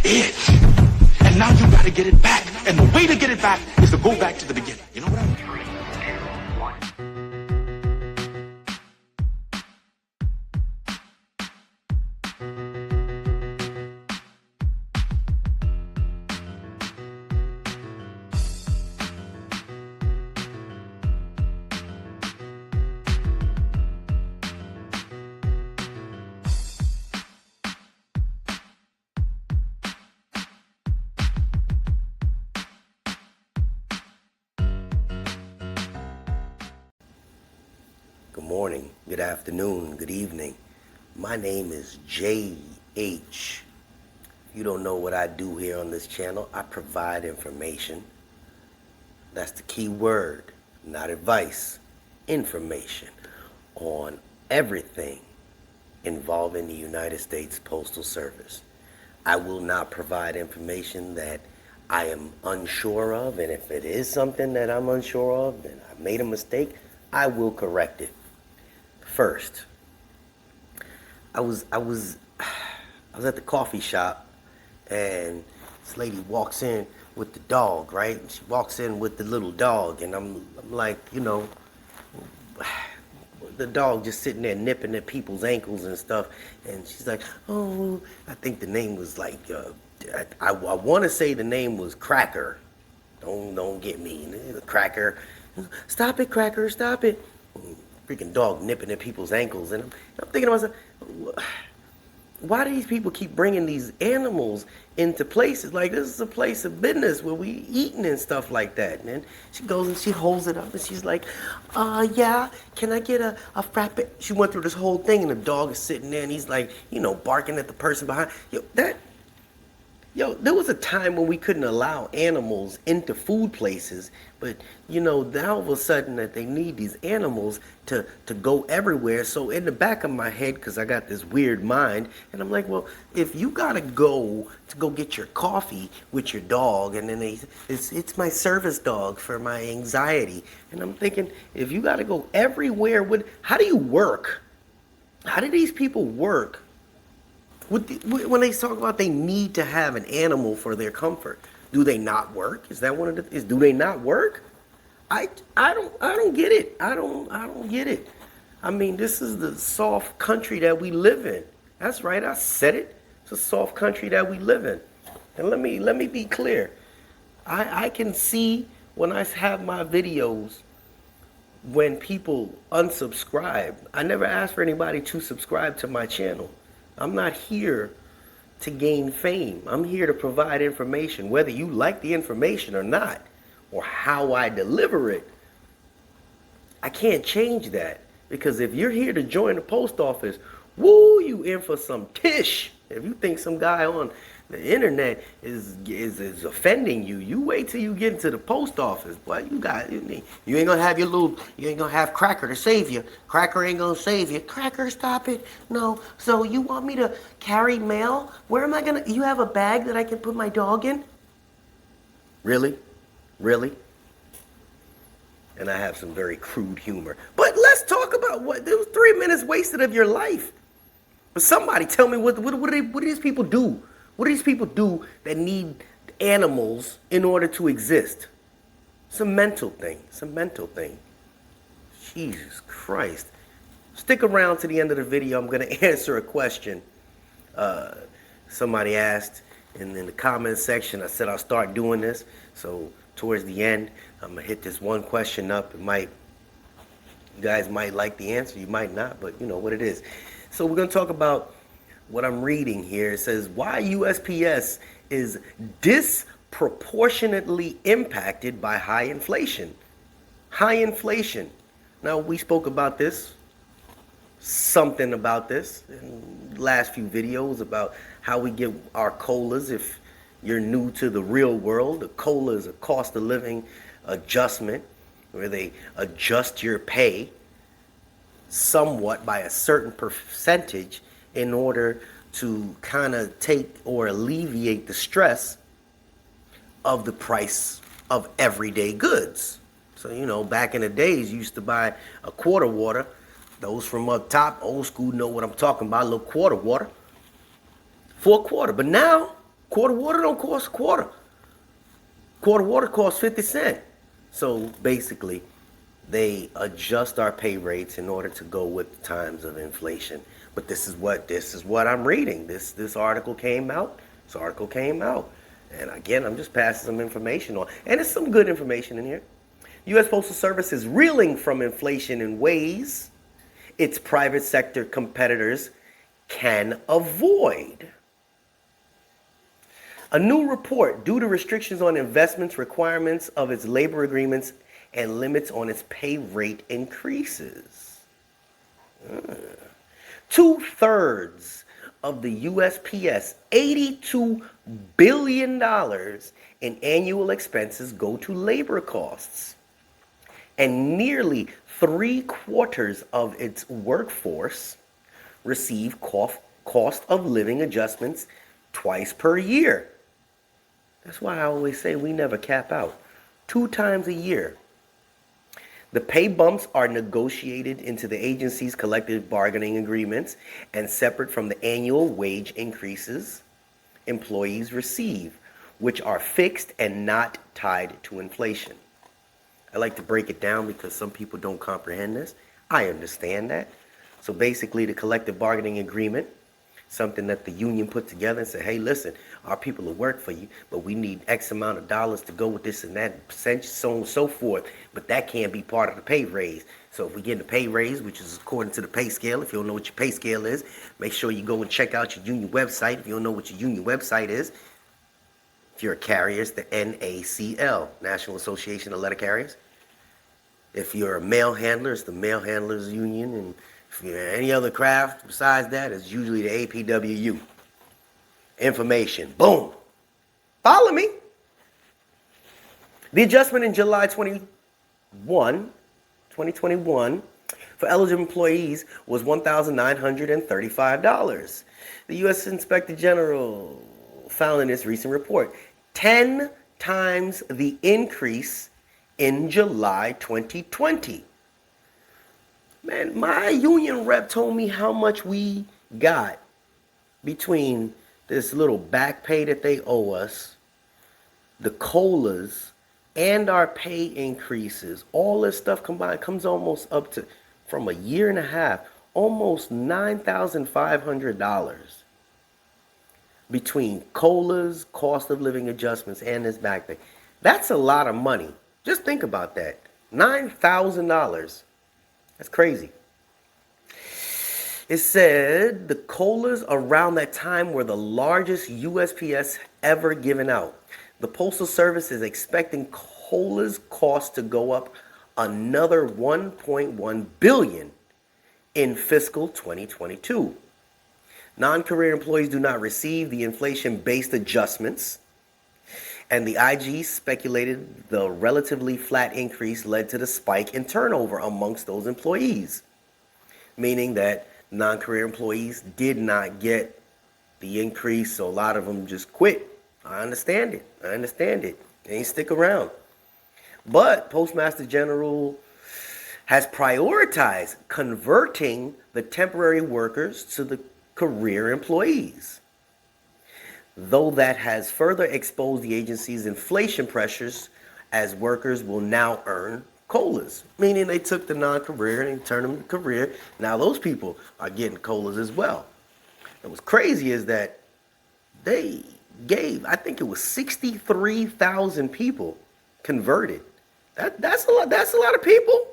it. And now you gotta get it back. And the way to get it back is to go back to the beginning. You know what I mean? Good morning, good afternoon, good evening. My name is J.H. You don't know what I do here on this channel. I provide information. That's the key word, not advice. Information on everything involving the United States Postal Service. I will not provide information that I am unsure of, and if it is something that I'm unsure of, then I made a mistake, I will correct it. First, I was at the coffee shop, and this lady walks in with the dog, right? She walks in with the little dog, and I'm like, you know, the dog just sitting there nipping at people's ankles and stuff, and she's like, oh, I think the name was like, I want to say the name was Cracker. Don't get me, Cracker. Stop it, Cracker, stop it. Freaking dog nipping at people's ankles, and I'm thinking to myself, why do these people keep bringing these animals into places like this? Is a place of business where we eating and stuff like that. And then she goes and she holds it up and she's like, yeah, can I get a frappe? She went through this whole thing, and the dog is sitting there and he's like, you know, barking at the person behind. There was a time when we couldn't allow animals into food places, but you know, now all of a sudden that they need these animals to go everywhere. So in the back of my head, because I got this weird mind, and I'm like, well, if you gotta go get your coffee with your dog, and then it's my service dog for my anxiety, and I'm thinking, if you gotta go everywhere, how do you work? How do these people work? When they talk about they need to have an animal for their comfort, do they not work? Is that one of the? Do they not work? I don't get it. I don't get it. I mean, this is the soft country that we live in. That's right. I said it. It's a soft country that we live in. And let me be clear. I can see when I have my videos when people unsubscribe. I never asked for anybody to subscribe to my channel. I'm not here to gain fame. I'm here to provide information, whether you like the information or not, or how I deliver it. I can't change that, because if you're here to join the post office, woo, you in for some tish. If you think some guy on the internet is offending you, you wait till you get into the post office. Boy, you ain't gonna have you ain't gonna have Cracker to save you. Cracker ain't gonna save you. Cracker, stop it. No, so you want me to carry mail? Where am I gonna, you have a bag that I can put my dog in? Really? Really? And I have some very crude humor. But let's talk about there was 3 minutes wasted of your life. But somebody tell me, what do these people do? What do these people do that need animals in order to exist? It's a mental thing. It's a mental thing. Jesus Christ. Stick around to the end of the video. I'm going to answer a question somebody asked in the comment section. I said I'll start doing this. So towards the end, I'm going to hit this one question up. You guys might like the answer. You might not, but you know what it is. So we're going to talk about what I'm reading here. It says, why USPS is disproportionately impacted by high inflation. High inflation. Now, we spoke about this, something about this in the last few videos about how we get our COLAs. If you're new to the real world, a COLA is a cost of living adjustment, where they adjust your pay somewhat by a certain percentage in order to kind of take or alleviate the stress of the price of everyday goods. So, you know, back in the days, you used to buy a quart of water. Those from up top, old school, know what I'm talking about, a little quart of water for a quarter. But now, Quart of water don't cost a quarter. Quart of water costs 50 cents. So basically, they adjust our pay rates in order to go with the times of inflation. But this is what I'm reading. This article came out. This article came out. And again, I'm just passing some information on. And there's some good information in here. U.S. Postal Service is reeling from inflation in ways its private sector competitors can avoid. A new report, due to restrictions on investments, requirements of its labor agreements, and limits on its pay rate increases. 2/3 of the USPS $82 billion in annual expenses go to labor costs. And nearly 3/4 of its workforce receive cost of living adjustments twice per year. That's why I always say we never cap out. 2 times a year. The pay bumps are negotiated into the agency's collective bargaining agreements and separate from the annual wage increases employees receive, which are fixed and not tied to inflation. I like to break it down because some people don't comprehend this. I understand that. So basically, the collective bargaining agreement, something that the union put together and said, hey, listen, our people will work for you, but we need X amount of dollars to go with this and that, percentage, so on and so forth. But that can't be part of the pay raise. So if we get a pay raise, which is according to the pay scale, if you don't know what your pay scale is, make sure you go and check out your union website. If you don't know what your union website is, if you're a carrier, it's the NACL, National Association of Letter Carriers. If you're a mail handler, it's the Mail Handlers Union. And if you're any other craft besides that, it's usually the APWU. Information. Boom. Follow me. The adjustment in July 2021, for eligible employees was $1,935. The U.S. Inspector General found in its recent report 10 times the increase in July 2020. Man, my union rep told me how much we got between this little back pay that they owe us, the COLAs, and our pay increases. All this stuff combined comes almost up to, from a year and a half, almost $9,500 between COLAs, cost of living adjustments, and this back pay. That's a lot of money. Just think about that. $9,000. That's crazy. It said the COLAs around that time were the largest USPS ever given out. The Postal Service is expecting COLAs cost to go up another $1.1 billion in fiscal 2022. Non-career employees do not receive the inflation-based adjustments, and the IG speculated the relatively flat increase led to the spike in turnover amongst those employees, meaning that non-career employees did not get the increase, so a lot of them just quit. I understand it. They ain't stick around. But Postmaster General has prioritized converting the temporary workers to the career employees, though that has further exposed the agency's inflation pressures, as workers will now earn COLAs, meaning they took the non-career and turned them to career. Now those people are getting COLAs as well. And what's crazy is that they gave, I think it was 63,000 people converted. That's a lot. That's a lot of people.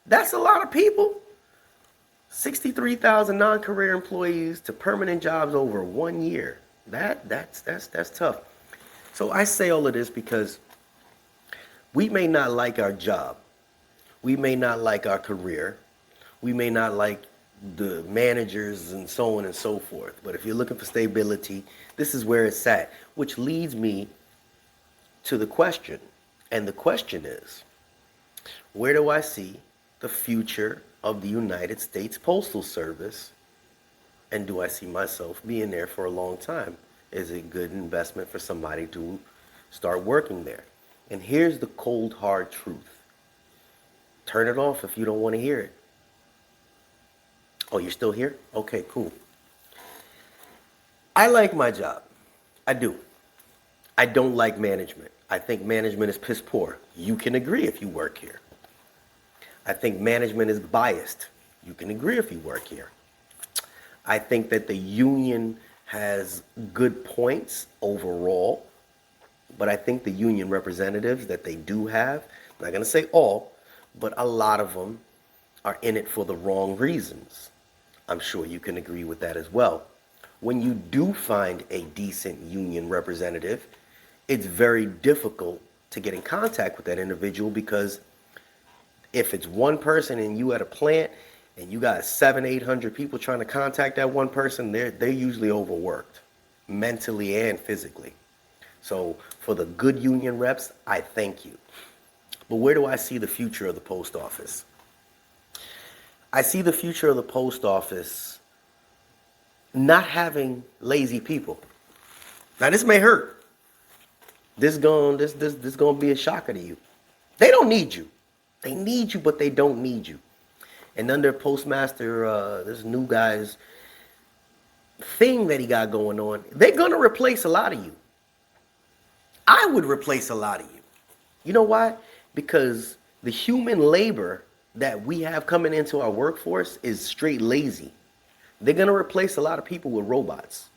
That's a lot of people. 63,000 non-career employees to permanent jobs over 1 year. That's tough. So I say all of this because we may not like our job. We may not like our career. We may not like the managers and so on and so forth. But if you're looking for stability, this is where it's at, which leads me to the question. And the question is, where do I see the future of the United States Postal Service? And do I see myself being there for a long time? Is it a good investment for somebody to start working there? And here's the cold, hard truth. Turn it off if you don't want to hear it. Oh, you're still here? Okay, cool. I like my job. I do. I don't like management. I think management is piss poor. You can agree if you work here. I think management is biased. You can agree if you work here. I think that the union has good points overall, but I think the union representatives that they do have, I'm not going to say all, but a lot of them are in it for the wrong reasons. I'm sure you can agree with that as well. When you do find a decent union representative, it's very difficult to get in contact with that individual, because if it's one person and you at a plant and you got 700-800 people trying to contact that one person, they're usually overworked mentally and physically. So for the good union reps, I thank you. But where do I see the future of the post office? I see the future of the post office not having lazy people. Now this may hurt. This gonna be a shocker to you. They don't need you. They need you, but they don't need you. And under Postmaster, this new guy's thing that he got going on, they're gonna replace a lot of you. I would replace a lot of you. You know why? Because the human labor that we have coming into our workforce is straight lazy. They're gonna replace a lot of people with robots.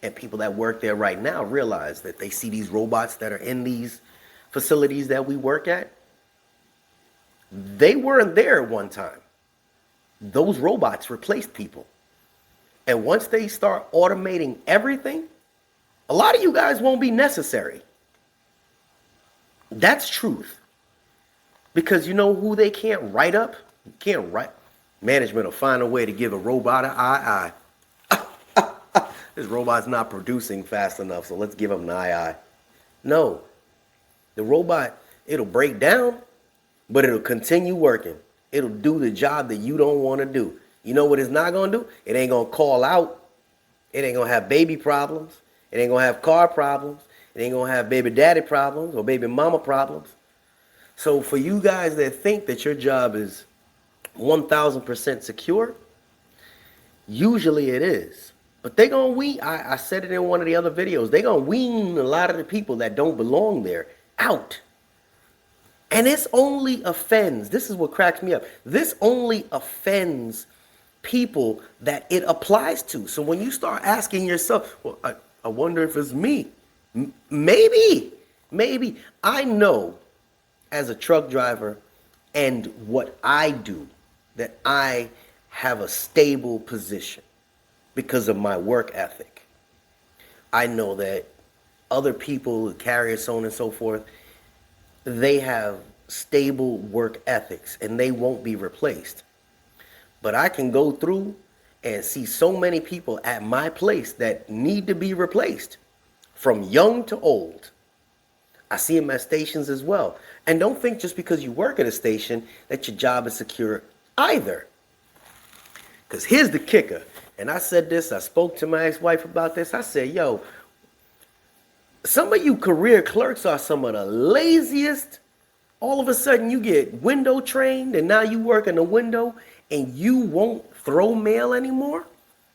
And people that work there right now realize that they see these robots that are in these facilities that we work at. They weren't there at one time. Those robots replaced people. And once they start automating everything, a lot of you guys won't be necessary. That's truth. Because you know who they can't write up? You can't write. Management will find a way to give a robot an eye. This robot's not producing fast enough, so let's give him an eye. No. The robot, it'll break down, but it'll continue working. It'll do the job that you don't want to do. You know what it's not going to do? It ain't going to call out. It ain't going to have baby problems. It ain't going to have car problems. It ain't going to have baby daddy problems or baby mama problems. So for you guys that think that your job is 1,000% secure, usually it is. But they're going to wean, I said it in one of the other videos, they're going to wean a lot of the people that don't belong there out. And this only offends, this is what cracks me up, this only offends people that it applies to. So when you start asking yourself, well, I wonder if it's me. Maybe. I know as a truck driver and what I do that I have a stable position because of my work ethic. I know that other people, carriers, so on and so forth, they have stable work ethics and they won't be replaced. But I can go through and see so many people at my place that need to be replaced, from young to old. I see them at stations as well. And don't think just because you work at a station that your job is secure either. Because here's the kicker. And I said this, I spoke to my ex-wife about this. I said, yo, some of you career clerks are some of the laziest. All of a sudden you get window trained and now you work in the window and you won't throw mail anymore.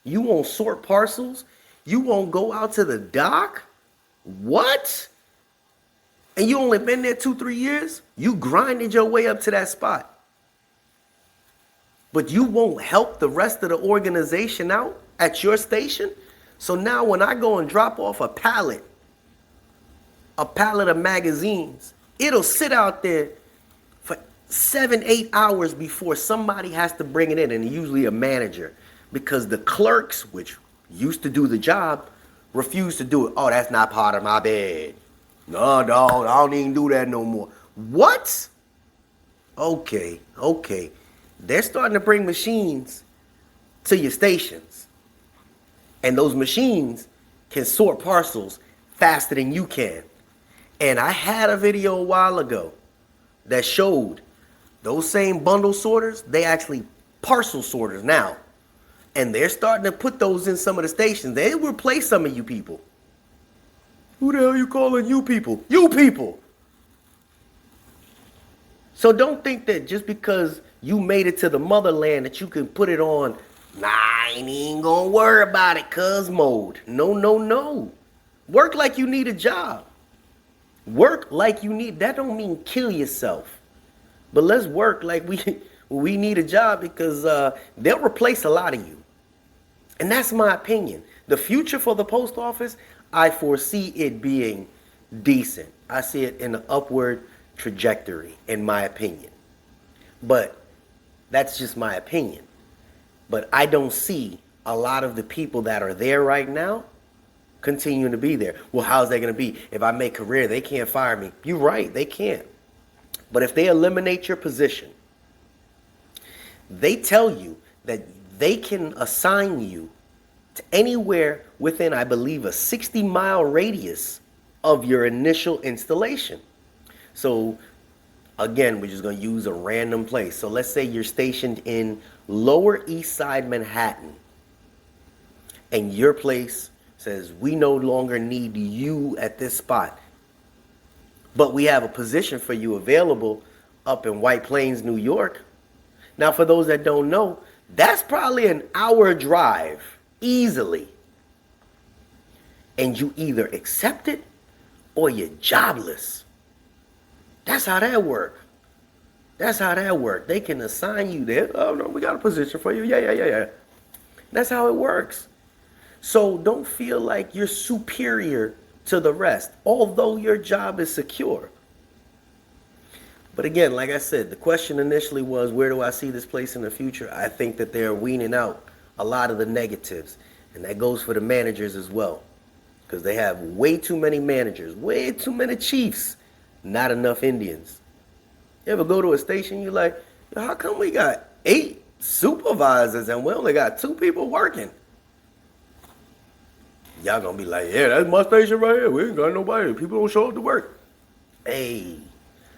You won't sort parcels. You won't go out to the dock. What? And you only been there 2-3 years? You grinded your way up to that spot. But you won't help the rest of the organization out at your station? So now when I go and drop off a pallet of magazines, it'll sit out there for 7-8 hours before somebody has to bring it in, and usually a manager, because the clerks, which used to do the job, refuse to do it. Oh, that's not part of my bed. No, dog, I don't even do that no more. What? Okay. They're starting to bring machines to your stations. And those machines can sort parcels faster than you can. And I had a video a while ago that showed those same bundle sorters, they actually parcel sorters now. And they're starting to put those in some of the stations. They replace some of you people. Who the hell are you calling you people? You people! So don't think that just because you made it to the motherland that you can put it on, nah, I ain't even gonna worry about it, cuz mode. No. Work like you need a job. Work like you need. That don't mean kill yourself. But let's work like we need a job, because they'll replace a lot of you. And that's my opinion. The future for the post office, I foresee it being decent. I see it in an upward trajectory, in my opinion. But that's just my opinion. But I don't see a lot of the people that are there right now continuing to be there. Well, how's that going to be? If I make career, they can't fire me. You're right, they can't. But if they eliminate your position, they tell you that they can assign you to anywhere within, I believe, a 60-mile radius of your initial installation. So again, we're just going to use a random place. So let's say you're stationed in Lower East Side Manhattan, and your place says, we no longer need you at this spot, but we have a position for you available up in White Plains, New York. Now, for those that don't know, that's probably an hour drive easily. And you either accept it or you're jobless. That's how that works. That's how that works. They can assign you there. Oh, no, we got a position for you. Yeah. That's how it works. So don't feel like you're superior to the rest, although your job is secure. But again, like I said, the question initially was, where do I see this place in the future? I think that they're weaning out a lot of the negatives. And that goes for the managers as well. Because they have way too many managers, way too many chiefs, not enough Indians. You ever go to a station, you're like, how come we got 8 supervisors and we only got 2 people working? Y'all gonna be like, yeah, that's my station right here. We ain't got nobody. People don't show up to work. Hey,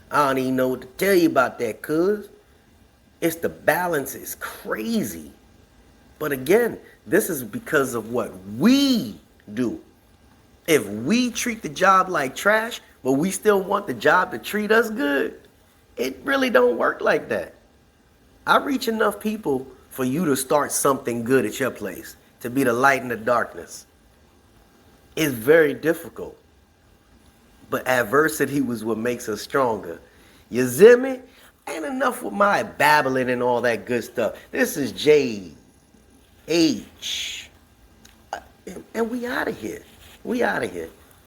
I don't even know what to tell you about that, cuz. It's the balance is crazy. But again, this is because of what we do. If we treat the job like trash, but we still want the job to treat us good, it really don't work like that. I reach enough people for you to start something good at your place, to be the light in the darkness. It's very difficult. But adversity was what makes us stronger. You see me? Ain't enough with my babbling and all that good stuff. This is JH. And we out of here. We out of here.